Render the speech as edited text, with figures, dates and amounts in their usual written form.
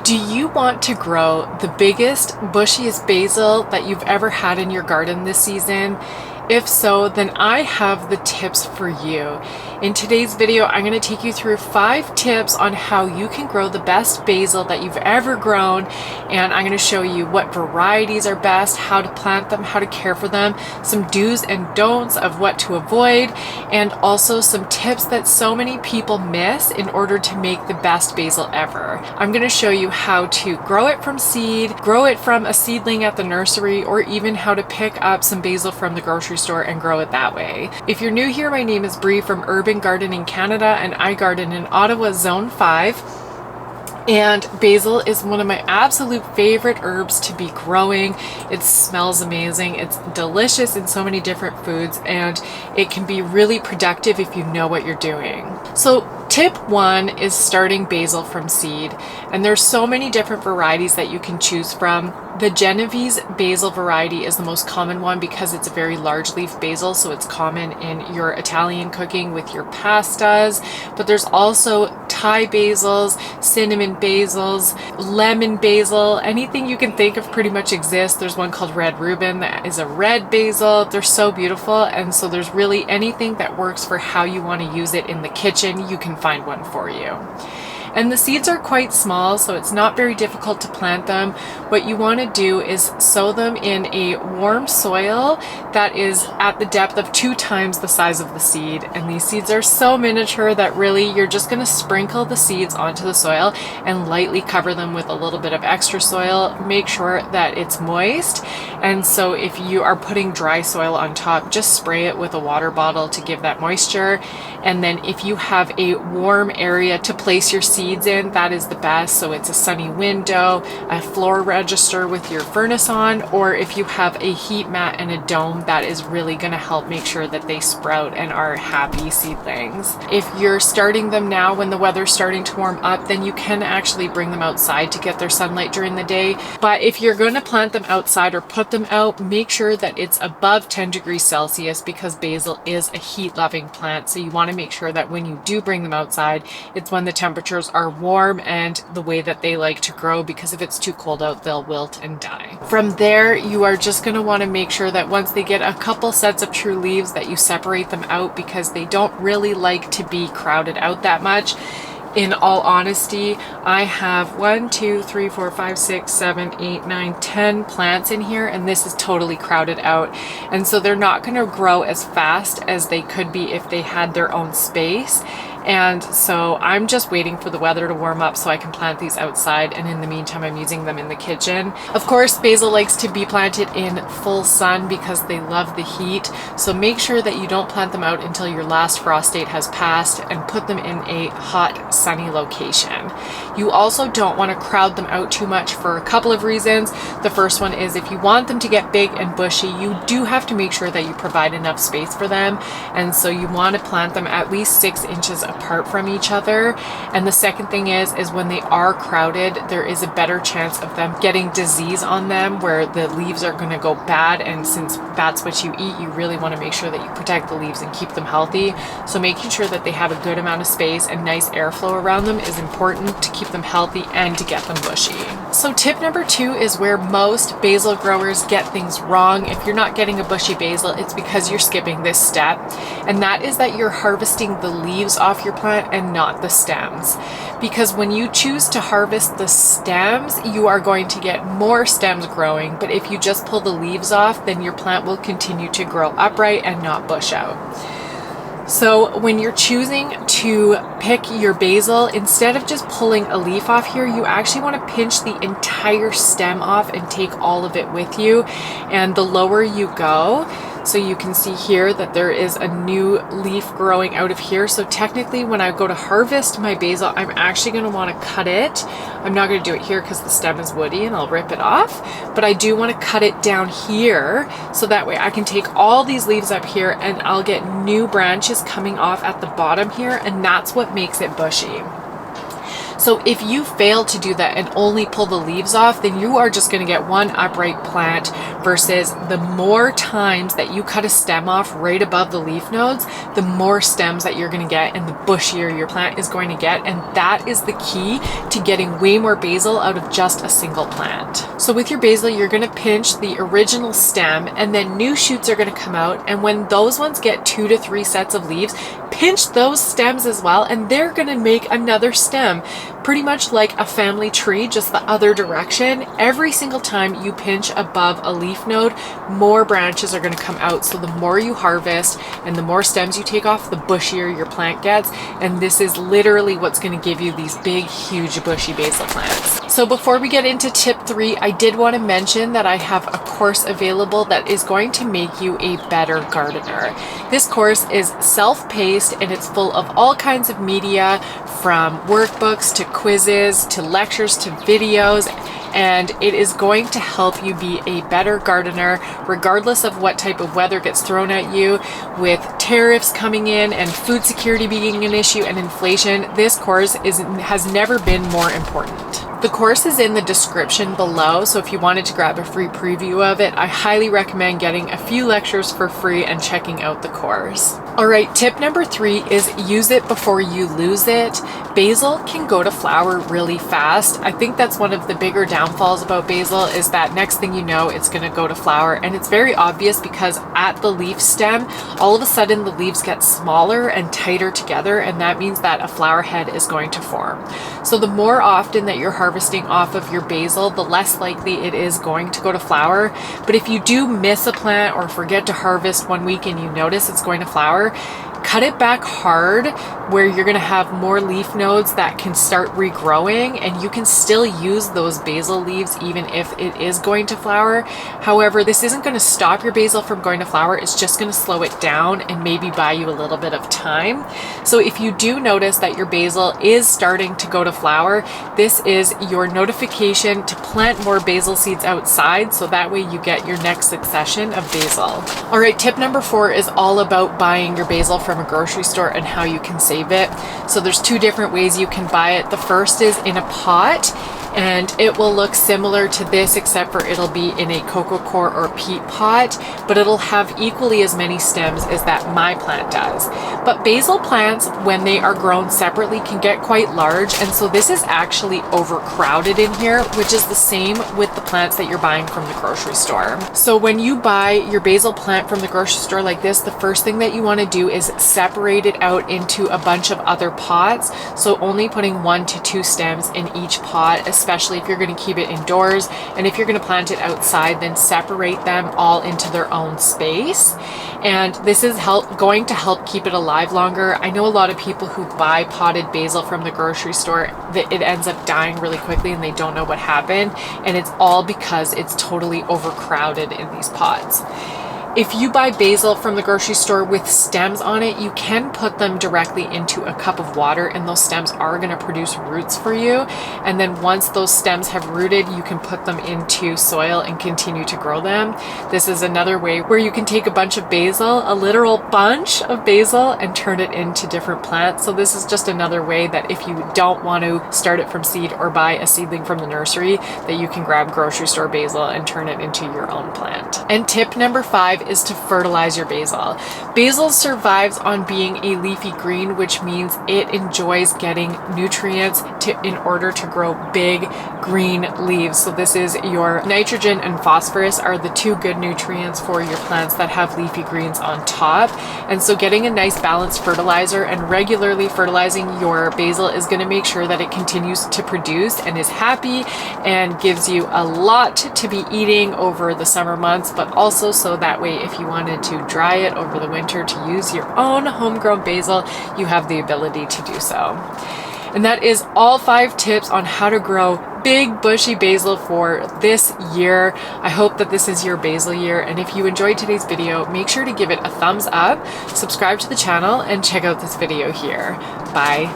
Do you want to grow the biggest, bushiest basil that you've ever had in your garden this season? If so, then I have the tips for you. In today's video, I'm going to take you through 5 tips on how you can grow the best basil that you've ever grown, and I'm going to show you what varieties are best, how to plant them, how to care for them, some do's and don'ts of what to avoid, and also some tips that so many people miss in order to make the best basil ever. I'm going to show you how to grow it from seed, grow it from a seedling at the nursery, or even how to pick up some basil from the grocery store and grow it that way. If you're new here, my name is Bree from Urban Gardening Canada, and I garden in Ottawa Zone 5. And basil is one of my absolute favorite herbs to be growing. It smells amazing. It's delicious in so many different foods, and it can be really productive if you know what you're doing. So tip 1 is starting basil from seed. And there's so many different varieties that you can choose from. The Genovese basil variety is the most common one because it's a very large leaf basil, so it's common in your Italian cooking with your pastas. But there's also Thai basils, cinnamon basils, lemon basil, anything you can think of pretty much exists. There's one called red Reuben that is a red basil. They're so beautiful, and so there's really anything that works for how you want to use it in the kitchen, you can find one for you. And the seeds are quite small, so it's not very difficult to plant them. What you want to do is sow them in a warm soil that is at the depth of 2 times the size of the seed. And these seeds are so miniature that really you're just going to sprinkle the seeds onto the soil and lightly cover them with a little bit of extra soil. Make sure that it's moist. And so if you are putting dry soil on top, just spray it with a water bottle to give that moisture. And then if you have a warm area to place your seeds in, that is the best. So it's a sunny window, a floor register with your furnace on, or if you have a heat mat and a dome, that is really going to help make sure that they sprout and are happy seedlings. If you're starting them now when the weather's starting to warm up, then you can actually bring them outside to get their sunlight during the day. But if you're going to plant them outside or put them out, make sure that it's above 10 degrees Celsius because basil is a heat-loving plant. So you want to make sure that when you do bring them outside, it's when the temperatures are warm and the way that they like to grow, because if it's too cold out, they'll wilt and die. From there, you are just going to want to make sure that once they get a couple sets of true leaves that you separate them out, because they don't really like to be crowded out that much. In all honesty, I have 1, 2, 3, 4, 5, 6, 7, 8, 9, 10 plants in here, and this is totally crowded out. And so they're not going to grow as fast as they could be if they had their own space. And so I'm just waiting for the weather to warm up so I can plant these outside, and in the meantime I'm using them in the kitchen. Of course, basil likes to be planted in full sun because they love the heat, so make sure that you don't plant them out until your last frost date has passed, and put them in a hot, sunny location. You also don't want to crowd them out too much for a couple of reasons. The first one is if you want them to get big and bushy, you do have to make sure that you provide enough space for them, and so you want to plant them at least 6 inches apart from each other. And the second thing is when they are crowded, there is a better chance of them getting disease on them where the leaves are going to go bad, and since that's what you eat, you really want to make sure that you protect the leaves and keep them healthy. So making sure that they have a good amount of space and nice airflow around them is important to keep them healthy and to get them bushy. So tip number 2 is where most basil growers get things wrong. If you're not getting a bushy basil, it's because you're skipping this step, and that is that you're harvesting the leaves off your plant and not the stems. Because when you choose to harvest the stems, you are going to get more stems growing, but if you just pull the leaves off, then your plant will continue to grow upright and not bush out. So when you're choosing to pick your basil, instead of just pulling a leaf off here, you actually want to pinch the entire stem off and take all of it with you. And the lower you go, so you can see here that there is a new leaf growing out of here. So technically when I go to harvest my basil, I'm actually going to want to cut it. I'm not going to do it here because the stem is woody and I'll rip it off, but I do want to cut it down here so that way I can take all these leaves up here and I'll get new branches coming off at the bottom here, and that's what makes it bushy. So if you fail to do that and only pull the leaves off, then you are just going to get one upright plant, versus the more times that you cut a stem off right above the leaf nodes, the more stems that you're going to get and the bushier your plant is going to get. And that is the key to getting way more basil out of just a single plant. So with your basil, you're going to pinch the original stem, and then new shoots are going to come out. And when those ones get 2 to 3 sets of leaves, pinch those stems as well, and they're going to make another stem, pretty much like a family tree, just the other direction. Every single time you pinch above a leaf node, more branches are going to come out. So the more you harvest and the more stems you take off, the bushier your plant gets. And this is literally what's going to give you these big, huge bushy basil plants. So before we get into tip 3, I did want to mention that I have a course available that is going to make you a better gardener. This course is self-paced and it's full of all kinds of media, from workbooks to quizzes to lectures to videos, and it is going to help you be a better gardener regardless of what type of weather gets thrown at you. With tariffs coming in and food security being an issue and inflation, this course has never been more important. The course is in the description below, so if you wanted to grab a free preview of it, I highly recommend getting a few lectures for free and checking out the course. Alright, tip number 3 is use it before you lose it. Basil can go to flower really fast. I think that's one of the bigger downfalls about basil, is that next thing you know, it's going to go to flower. And it's very obvious because at the leaf stem, all of a sudden the leaves get smaller and tighter together, and that means that a flower head is going to form. So the more often that you're harvesting off of your basil, the less likely it is going to go to flower. But if you do miss a plant or forget to harvest one week and you notice it's going to flower, cut it back hard, where you're going to have more leaf nodes that can start regrowing, and you can still use those basil leaves even if it is going to flower. However, this isn't going to stop your basil from going to flower. It's just going to slow it down and maybe buy you a little bit of time. So if you do notice that your basil is starting to go to flower, this is your notification to plant more basil seeds outside, so that way you get your next succession of basil. All right, tip number 4 is all about buying your basil from a grocery store and how you can save it. So there's 2 different ways you can buy it. The first is in a pot, and it will look similar to this, except for it'll be in a coco coir or peat pot, but it'll have equally as many stems as that my plant does. But basil plants, when they are grown separately, can get quite large, and so this is actually overcrowded in here, which is the same with the plants that you're buying from the grocery store. So when you buy your basil plant from the grocery store like this, the first thing that you want to do is separate it out into a bunch of other pots. So only putting 1 to 2 stems in each pot, especially if you're going to keep it indoors. And if you're going to plant it outside, then separate them all into their own space. And this is going to help keep it alive longer. I know a lot of people who buy potted basil from the grocery store, that it ends up dying really quickly and they don't know what happened. And it's all because it's totally overcrowded in these pots. If you buy basil from the grocery store with stems on it, you can put them directly into a cup of water, and those stems are going to produce roots for you. And then once those stems have rooted, you can put them into soil and continue to grow them. This is another way where you can take a bunch of basil, a literal bunch of basil, and turn it into different plants. So this is just another way that if you don't want to start it from seed or buy a seedling from the nursery, that you can grab grocery store basil and turn it into your own plant. And tip number 5 is to fertilize your basil. Basil survives on being a leafy green, which means it enjoys getting nutrients in order to grow big green leaves. So this is your nitrogen and phosphorus are the 2 good nutrients for your plants that have leafy greens on top. And so getting a nice balanced fertilizer and regularly fertilizing your basil is going to make sure that it continues to produce and is happy and gives you a lot to be eating over the summer months, but also so that way if you wanted to dry it over the winter to use your own homegrown basil, you have the ability to do so. And that is all 5 tips on how to grow big bushy basil for this year. I hope that this is your basil year, and if you enjoyed today's video, make sure to give it a thumbs up, subscribe to the channel, and check out this video here. Bye.